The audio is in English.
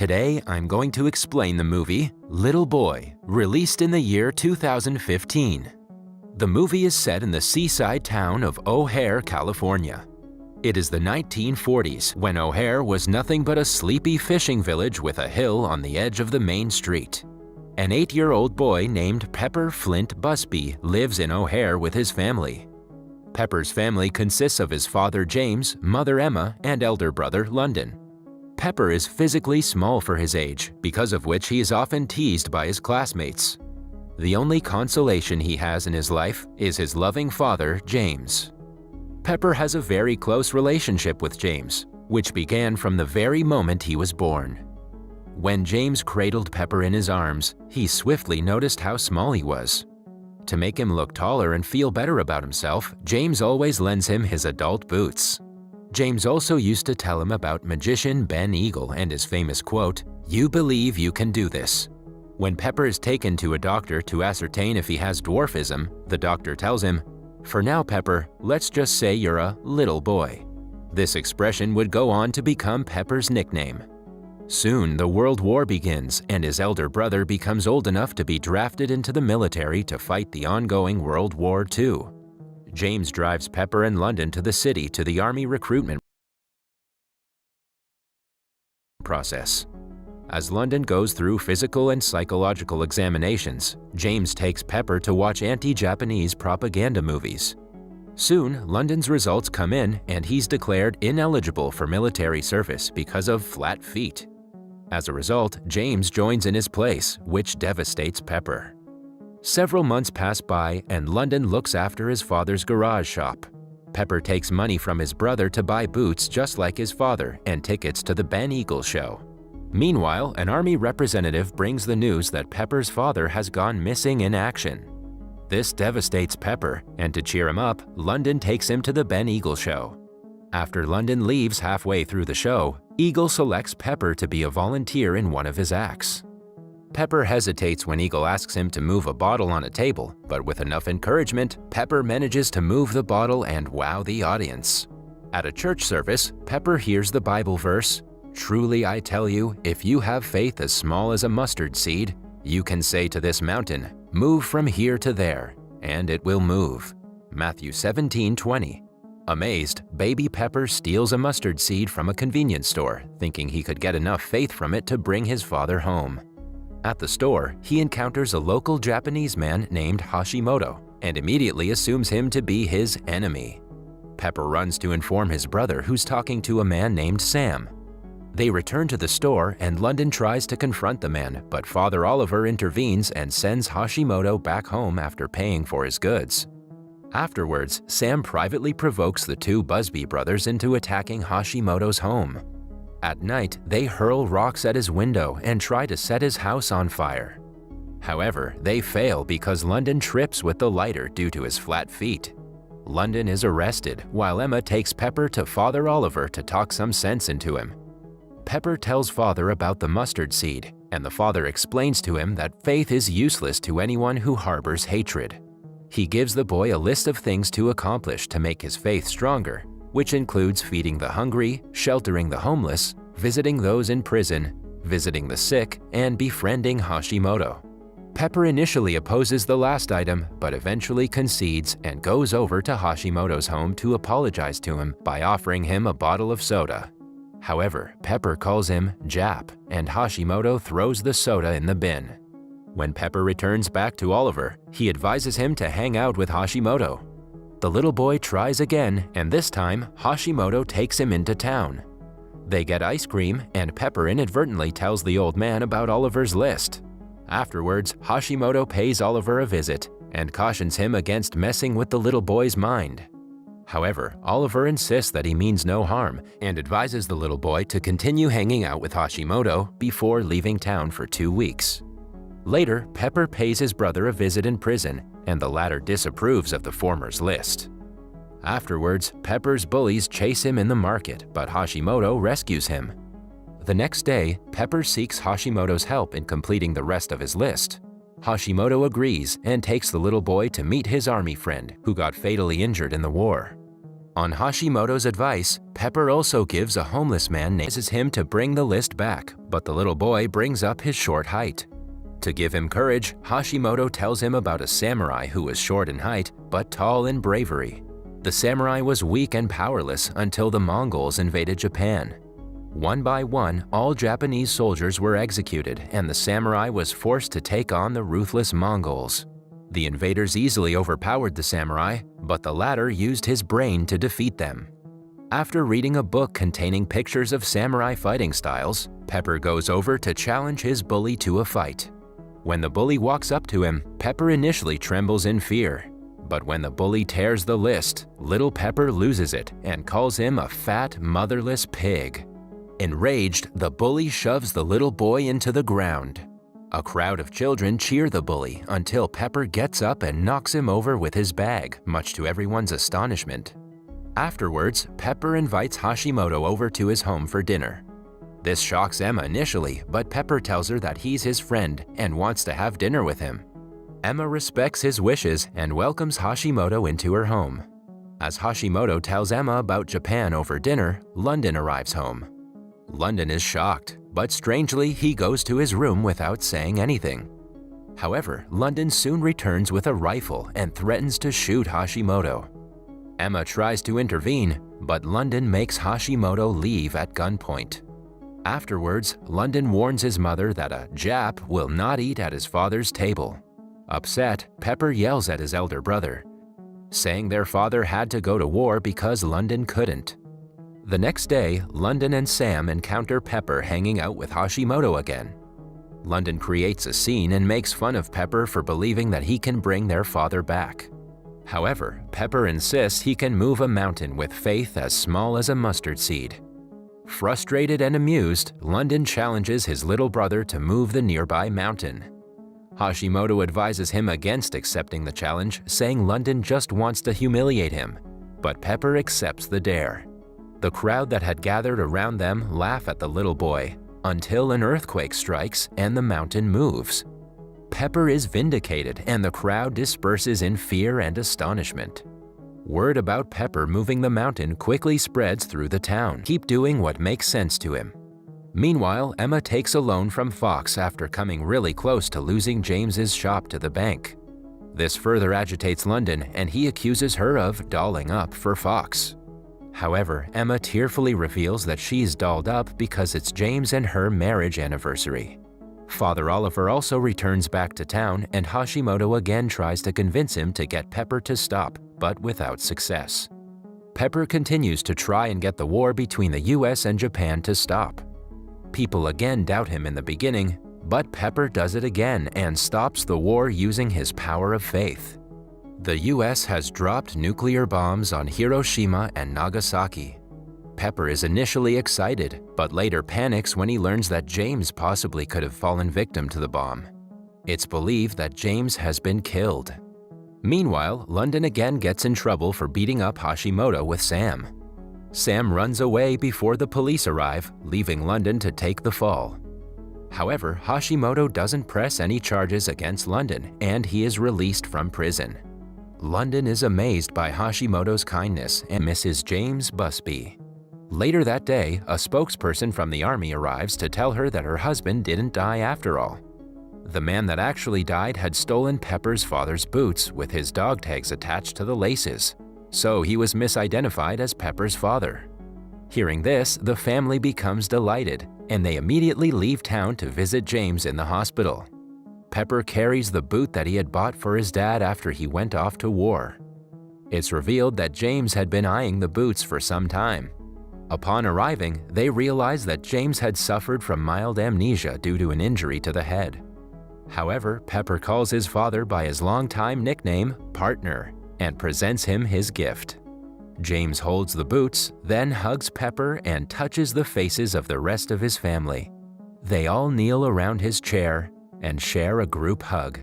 Today, I'm going to explain the movie Little Boy, released in the year 2015. The movie is set in the seaside town of O'Hare, California. It is the 1940s when O'Hare was nothing but a sleepy fishing village with a hill on the edge of the main street. An 8-year-old boy named Pepper Flint Busby lives in O'Hare with his family. Pepper's family consists of his father James, mother Emma, and elder brother London. Pepper is physically small for his age, because of which he is often teased by his classmates. The only consolation he has in his life is his loving father, James. Pepper has a very close relationship with James, which began from the very moment he was born. When James cradled Pepper in his arms, he swiftly noticed how small he was. To make him look taller and feel better about himself, James always lends him his adult boots. James also used to tell him about magician Ben Eagle and his famous quote, "You believe you can do this." When Pepper is taken to a doctor to ascertain if he has dwarfism, the doctor tells him, "For now, Pepper, let's just say you're a little boy." This expression would go on to become Pepper's nickname. Soon, the World War begins, and his elder brother becomes old enough to be drafted into the military to fight the ongoing World War II. James drives Pepper and London to the city to the Army recruitment process. As London goes through physical and psychological examinations, James takes Pepper to watch anti-Japanese propaganda movies. Soon, London's results come in and he's declared ineligible for military service because of flat feet. As a result, James joins in his place, which devastates Pepper. Several months pass by and London looks after his father's garage shop. Pepper takes money from his brother to buy boots just like his father and tickets to the Ben Eagle show. Meanwhile, an army representative brings the news that Pepper's father has gone missing in action. This devastates Pepper, and to cheer him up, London takes him to the Ben Eagle show. After London leaves halfway through the show, Eagle selects Pepper to be a volunteer in one of his acts. Pepper hesitates when Eagle asks him to move a bottle on a table, but with enough encouragement, Pepper manages to move the bottle and wow the audience. At a church service, Pepper hears the Bible verse, "Truly I tell you, if you have faith as small as a mustard seed, you can say to this mountain, 'Move from here to there,' and it will move." Matthew 17:20. Amazed, baby Pepper steals a mustard seed from a convenience store, thinking he could get enough faith from it to bring his father home. At the store, he encounters a local Japanese man named Hashimoto and immediately assumes him to be his enemy. Pepper runs to inform his brother, who's talking to a man named Sam. They return to the store and London tries to confront the man, but Father Oliver intervenes and sends Hashimoto back home after paying for his goods. Afterwards, Sam privately provokes the two Busby brothers into attacking Hashimoto's home. At night, they hurl rocks at his window and try to set his house on fire. However, they fail because London trips with the lighter due to his flat feet. London is arrested, while Emma takes Pepper to Father Oliver to talk some sense into him. Pepper tells Father about the mustard seed, and the father explains to him that faith is useless to anyone who harbors hatred. He gives the boy a list of things to accomplish to make his faith stronger, which includes feeding the hungry, sheltering the homeless, visiting those in prison, visiting the sick, and befriending Hashimoto. Pepper initially opposes the last item, but eventually concedes and goes over to Hashimoto's home to apologize to him by offering him a bottle of soda. However, Pepper calls him Jap, and Hashimoto throws the soda in the bin. When Pepper returns back to Oliver, he advises him to hang out with Hashimoto. The little boy tries again, and this time, Hashimoto takes him into town. They get ice cream, and Pepper inadvertently tells the old man about Oliver's list. Afterwards, Hashimoto pays Oliver a visit and cautions him against messing with the little boy's mind. However, Oliver insists that he means no harm and advises the little boy to continue hanging out with Hashimoto before leaving town for 2 weeks. Later, Pepper pays his brother a visit in prison, and the latter disapproves of the former's list. Afterwards, Pepper's bullies chase him in the market, but Hashimoto rescues him. The next day, Pepper seeks Hashimoto's help in completing the rest of his list. Hashimoto agrees and takes the little boy to meet his army friend who got fatally injured in the war. On Hashimoto's advice, Pepper also gives a homeless man him to bring the list back, but the little boy brings up his short height. To give him courage, Hashimoto tells him about a samurai who was short in height but tall in bravery. The samurai was weak and powerless until the Mongols invaded Japan. One by one, all Japanese soldiers were executed, and the samurai was forced to take on the ruthless Mongols. The invaders easily overpowered the samurai, but the latter used his brain to defeat them. After reading a book containing pictures of samurai fighting styles, Pepper goes over to challenge his bully to a fight. When the bully walks up to him, Pepper initially trembles in fear. But when the bully tears the list, little Pepper loses it and calls him a fat, motherless pig. Enraged, the bully shoves the little boy into the ground. A crowd of children cheer the bully until Pepper gets up and knocks him over with his bag, much to everyone's astonishment. Afterwards, Pepper invites Hashimoto over to his home for dinner. This shocks Emma initially, but Pepper tells her that he's his friend and wants to have dinner with him. Emma respects his wishes and welcomes Hashimoto into her home. As Hashimoto tells Emma about Japan over dinner, London arrives home. London is shocked, but strangely he goes to his room without saying anything. However, London soon returns with a rifle and threatens to shoot Hashimoto. Emma tries to intervene, but London makes Hashimoto leave at gunpoint. Afterwards, London warns his mother that a Jap will not eat at his father's table. Upset, Pepper yells at his elder brother, saying their father had to go to war because London couldn't. The next day, London and Sam encounter Pepper hanging out with Hashimoto again. London creates a scene and makes fun of Pepper for believing that he can bring their father back. However, Pepper insists he can move a mountain with faith as small as a mustard seed. Frustrated and amused, London challenges his little brother to move the nearby mountain. Hashimoto advises him against accepting the challenge, saying London just wants to humiliate him, but Pepper accepts the dare. The crowd that had gathered around them laugh at the little boy until an earthquake strikes and the mountain moves. Pepper is vindicated and the crowd disperses in fear and astonishment. Word about Pepper moving the mountain quickly spreads through the town. Keep doing what makes sense to him. Meanwhile, Emma takes a loan from Fox after coming really close to losing James's shop to the bank. This further agitates London and he accuses her of dolling up for Fox. However, Emma tearfully reveals that she's dolled up because it's James and her marriage anniversary. Father Oliver also returns back to town and Hashimoto again tries to convince him to get Pepper to stop, but without success. Pepper continues to try and get the war between the US and Japan to stop. People again doubt him in the beginning, but Pepper does it again and stops the war using his power of faith. The US has dropped nuclear bombs on Hiroshima and Nagasaki. Pepper is initially excited, but later panics when he learns that James possibly could have fallen victim to the bomb. It's believed that James has been killed. Meanwhile, London again gets in trouble for beating up Hashimoto with Sam. Sam runs away before the police arrive, leaving London to take the fall. However, Hashimoto doesn't press any charges against London, and he is released from prison. London is amazed by Hashimoto's kindness and misses James Busby. Later that day, a spokesperson from the army arrives to tell her that her husband didn't die after all. The man that actually died had stolen Pepper's father's boots with his dog tags attached to the laces, so he was misidentified as Pepper's father. Hearing this, the family becomes delighted, and they immediately leave town to visit James in the hospital. Pepper carries the boot that he had bought for his dad after he went off to war. It's revealed that James had been eyeing the boots for some time. Upon arriving, they realize that James had suffered from mild amnesia due to an injury to the head. However, Pepper calls his father by his longtime nickname, Partner, and presents him his gift. James holds the boots, then hugs Pepper and touches the faces of the rest of his family. They all kneel around his chair and share a group hug.